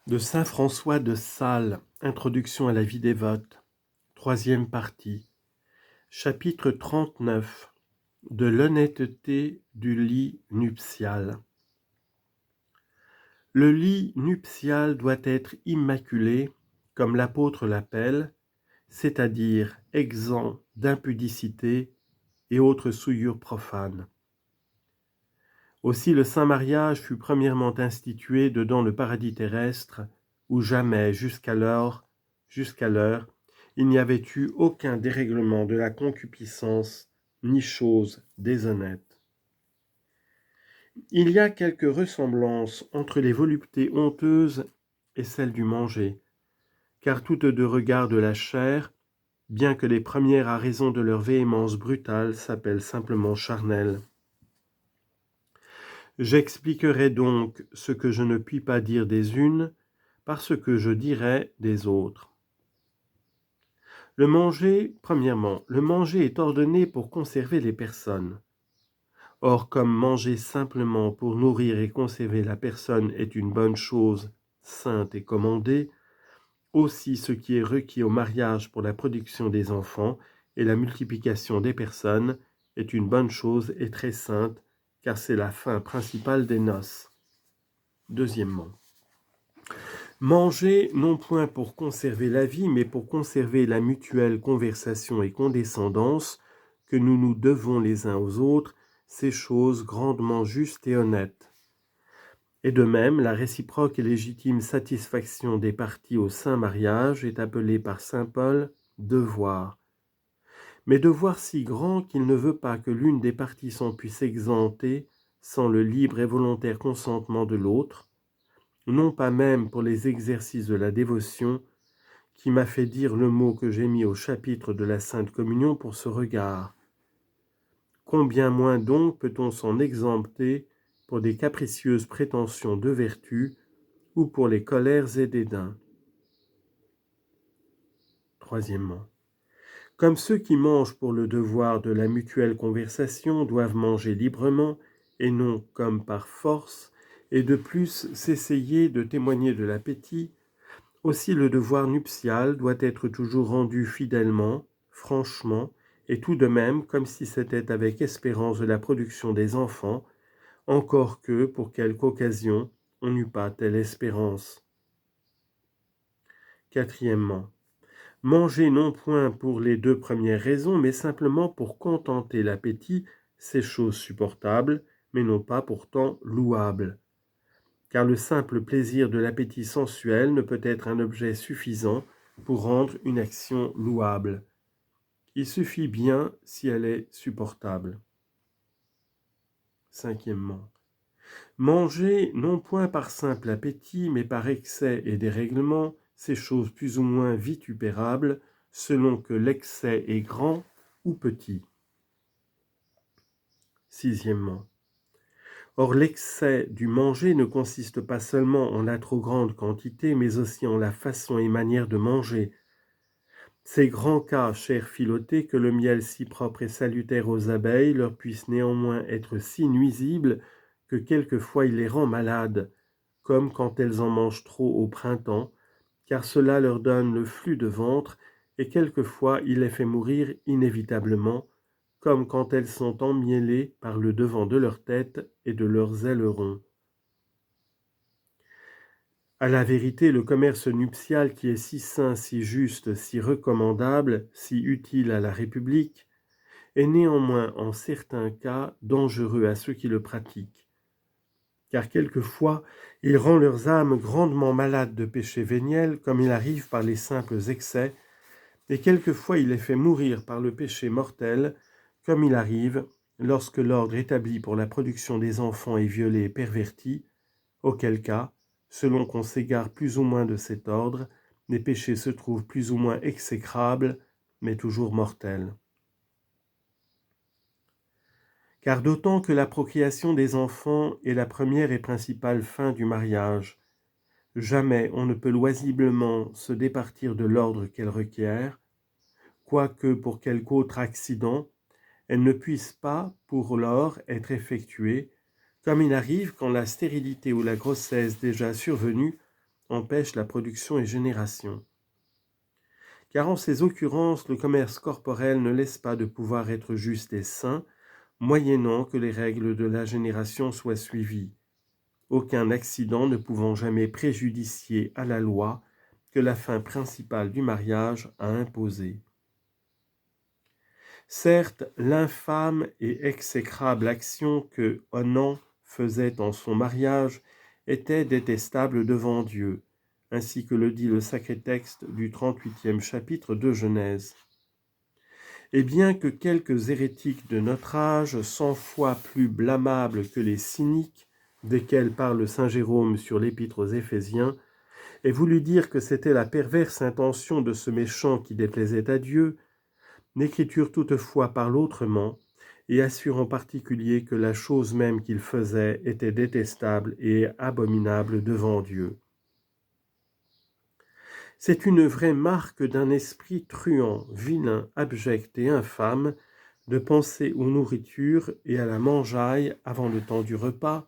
De saint François de Sales, Introduction à la vie dévote, troisième partie, chapitre 39, de l'honnêteté du lit nuptial. Le lit nuptial doit être immaculé, comme l'apôtre l'appelle, c'est-à-dire exempt d'impudicité et autres souillures profanes. Aussi le saint mariage fut premièrement institué dedans le paradis terrestre, où jamais, jusqu'à l'heure, il n'y avait eu aucun dérèglement de la concupiscence, ni chose déshonnête. Il y a quelque ressemblance entre les voluptés honteuses et celles du manger, car toutes deux regardent la chair, bien que les premières, à raison de leur véhémence brutale, s'appellent simplement charnelles. J'expliquerai donc ce que je ne puis pas dire des unes, parce que je dirai des autres. Premièrement, le manger est ordonné pour conserver les personnes. Or, comme manger simplement pour nourrir et conserver la personne est une bonne chose, sainte et commandée, aussi ce qui est requis au mariage pour la production des enfants et la multiplication des personnes est une bonne chose et très sainte, car c'est la fin principale des noces. Deuxièmement, manger non point pour conserver la vie, mais pour conserver la mutuelle conversation et condescendance que nous nous devons les uns aux autres, c'est chose grandement juste et honnête. Et de même, la réciproque et légitime satisfaction des parties au saint mariage est appelée par saint Paul devoir. Mais devoir si grand qu'il ne veut pas que l'une des parties s'en puisse exempter sans le libre et volontaire consentement de l'autre, non pas même pour les exercices de la dévotion, qui m'a fait dire le mot que j'ai mis au chapitre de la Sainte Communion pour ce regard. Combien moins donc peut-on s'en exempter pour des capricieuses prétentions de vertu ou pour les colères et dédains. Troisièmement, comme ceux qui mangent pour le devoir de la mutuelle conversation doivent manger librement et non comme par force, et de plus s'essayer de témoigner de l'appétit, aussi le devoir nuptial doit être toujours rendu fidèlement, franchement, et tout de même comme si c'était avec espérance de la production des enfants, encore que, pour quelque occasion, on n'eût pas telle espérance. Quatrièmement, manger non point pour les deux premières raisons, mais simplement pour contenter l'appétit, c'est chose supportable, mais non pas pourtant louable. Car le simple plaisir de l'appétit sensuel ne peut être un objet suffisant pour rendre une action louable. Il suffit bien si elle est supportable. Cinquièmement, manger non point par simple appétit, mais par excès et dérèglement, c'est chose plus ou moins vitupérable, selon que l'excès est grand ou petit. Sixièmement, or l'excès du manger ne consiste pas seulement en la trop grande quantité, mais aussi en la façon et manière de manger. Ces grands cas, chère Philotée, que le miel si propre et salutaire aux abeilles leur puisse néanmoins être si nuisible que quelquefois il les rend malades, comme quand elles en mangent trop au printemps, car cela leur donne le flux de ventre, et quelquefois il les fait mourir inévitablement, comme quand elles sont emmiellées par le devant de leur tête et de leurs ailerons. À la vérité, le commerce nuptial qui est si saint, si juste, si recommandable, si utile à la République, est néanmoins en certains cas dangereux à ceux qui le pratiquent, car quelquefois il rend leurs âmes grandement malades de péchés véniels, comme il arrive par les simples excès, et quelquefois il les fait mourir par le péché mortel, comme il arrive lorsque l'ordre établi pour la production des enfants est violé et perverti, auquel cas, selon qu'on s'égare plus ou moins de cet ordre, les péchés se trouvent plus ou moins exécrables, mais toujours mortels. Car d'autant que la procréation des enfants est la première et principale fin du mariage, jamais on ne peut loisiblement se départir de l'ordre qu'elle requiert, quoique pour quelque autre accident, elle ne puisse pas, pour lors, être effectuée, comme il arrive quand la stérilité ou la grossesse déjà survenue empêche la production et génération. Car en ces occurrences, le commerce corporel ne laisse pas de pouvoir être juste et sain, moyennant que les règles de la génération soient suivies, aucun accident ne pouvant jamais préjudicier à la loi que la fin principale du mariage a imposée. Certes, l'infâme et exécrable action que Onan faisait en son mariage était détestable devant Dieu, ainsi que le dit le sacré texte du 38e chapitre de Genèse. Et bien que quelques hérétiques de notre âge, 100 fois plus blâmables que les cyniques, desquels parle saint Jérôme sur l'épître aux Éphésiens, aient voulu dire que c'était la perverse intention de ce méchant qui déplaisait à Dieu, l'Écriture toutefois parle autrement, et assure en particulier que la chose même qu'il faisait était détestable et abominable devant Dieu. C'est une vraie marque d'un esprit truand, vilain, abject et infâme, de penser aux nourritures et à la mangeaille avant le temps du repas,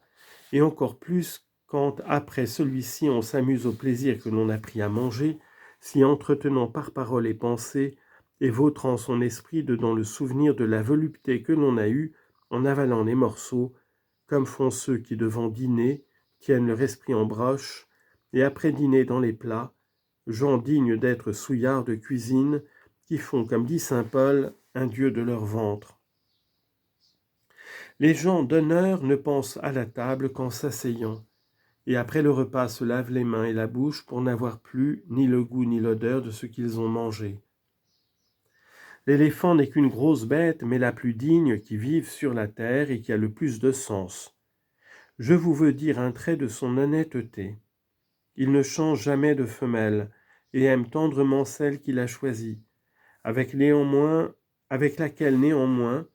et encore plus quand après celui-ci on s'amuse au plaisir que l'on a pris à manger, s'y entretenant par parole et pensée, et vautrant son esprit dedans le souvenir de la volupté que l'on a eue en avalant les morceaux, comme font ceux qui devant dîner tiennent leur esprit en broche, et après dîner dans les plats, gens dignes d'être souillards de cuisine, qui font, comme dit saint Paul, un dieu de leur ventre. Les gens d'honneur ne pensent à la table qu'en s'asseyant, et après le repas se lavent les mains et la bouche pour n'avoir plus ni le goût ni l'odeur de ce qu'ils ont mangé. L'éléphant n'est qu'une grosse bête, mais la plus digne qui vive sur la terre et qui a le plus de sens. Je vous veux dire un trait de son honnêteté. Il ne change jamais de femelle et aime tendrement celle qu'il a choisie, avec laquelle néanmoins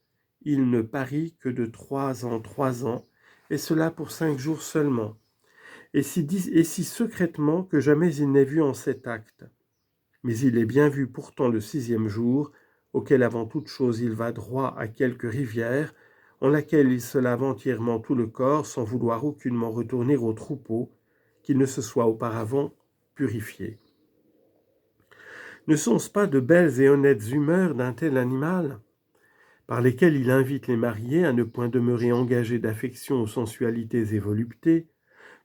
il ne parie que de 3 en 3 ans, et cela pour 5 jours seulement, et si secrètement que jamais il n'est vu en cet acte. Mais il est bien vu pourtant le 6e jour, auquel avant toute chose il va droit à quelque rivière, en laquelle il se lave entièrement tout le corps sans vouloir aucunement retourner au troupeau, qu'il ne se soit auparavant purifié. Ne sont-ce pas de belles et honnêtes humeurs d'un tel animal, par lesquelles il invite les mariés à ne point demeurer engagés d'affection aux sensualités et voluptés,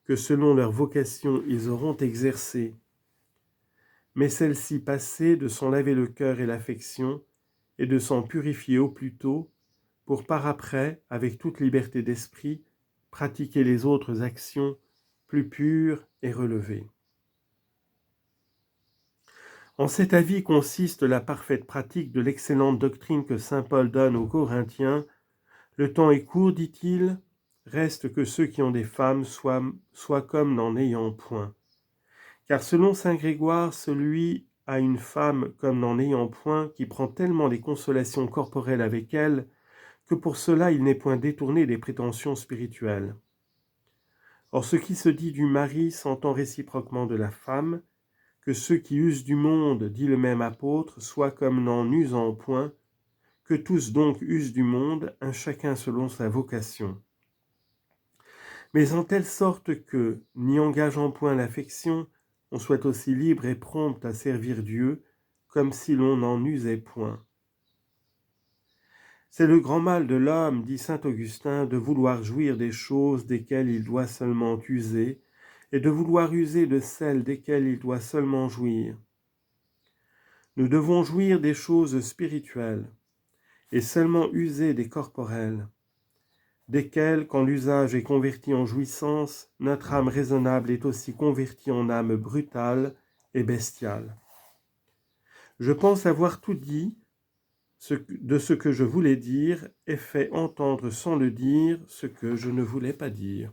que selon leur vocation ils auront exercées, mais celle-ci passée de s'en laver le cœur et l'affection, et de s'en purifier au plus tôt, pour par après, avec toute liberté d'esprit, pratiquer les autres actions plus pures et relevées. En cet avis consiste la parfaite pratique de l'excellente doctrine que saint Paul donne aux Corinthiens. Le temps est court, dit-il, reste que ceux qui ont des femmes soient comme n'en ayant point. Car selon saint Grégoire, celui a une femme comme n'en ayant point, qui prend tellement les consolations corporelles avec elle, que pour cela il n'est point détourné des prétentions spirituelles. Or ce qui se dit du mari s'entend réciproquement de la femme, que ceux qui usent du monde, dit le même apôtre, soient comme n'en usant point, que tous donc usent du monde, un chacun selon sa vocation. Mais en telle sorte que, n'y engageant point l'affection, on soit aussi libre et prompt à servir Dieu, comme si l'on n'en usait point. C'est le grand mal de l'homme, dit saint Augustin, de vouloir jouir des choses desquelles il doit seulement user, et de vouloir user de celles desquelles il doit seulement jouir. Nous devons jouir des choses spirituelles, et seulement user des corporelles, desquelles, quand l'usage est converti en jouissance, notre âme raisonnable est aussi convertie en âme brutale et bestiale. Je pense avoir tout dit de ce que je voulais dire et fait entendre sans le dire ce que je ne voulais pas dire.